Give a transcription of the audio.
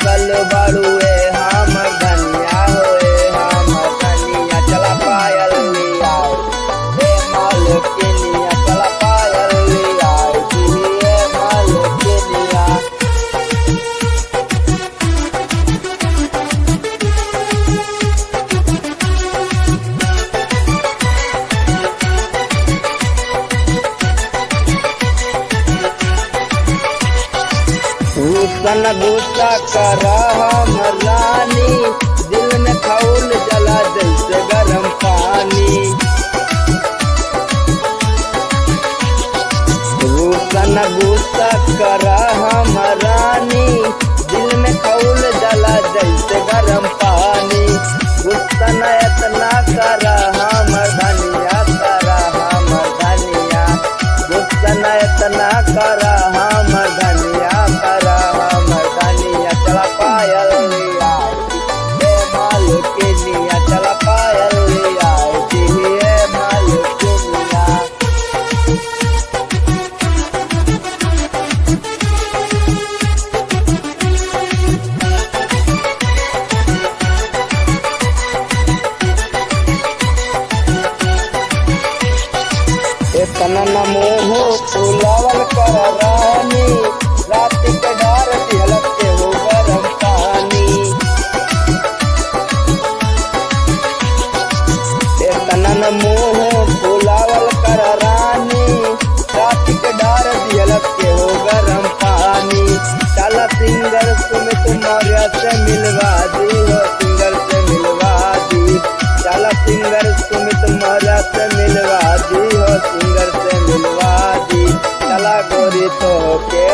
बसल बाड़ुए हम धनिया होए हम धनिया चला पायल लिया हे मालकिनिया चला पायल लिया हे मालकिनिया। रूसन गुस्सा करा हम रानी दिल में खौल जला जैसे गरम पानी। रूसन गुस्सा करा हम रानी दिल में खौल जला जैसे गरम पानी। गुस्सा न इतना करा हम धनिया करा हम धनिया गुस्सा न इतना करा हम धनिया करा हम धनिया चला पायल लिया हे मालकिनिया चला पायल लिया हे मालकिनिया। इतना न मोह फुलावल कर रानी रात के डार दिहलक के हो गरम पानी। इतना न मोह फुलावल कर रानी रात के डार दिहलक के हो गरम पानी। चला सिंगर सुमित मौर्य से मिलवा दी हो सिंगर से मिलवा दी चला सिंगर सुमित मौर्य से मिलवा दी हो सिंगर से मिलवा दी चला गोरी तो के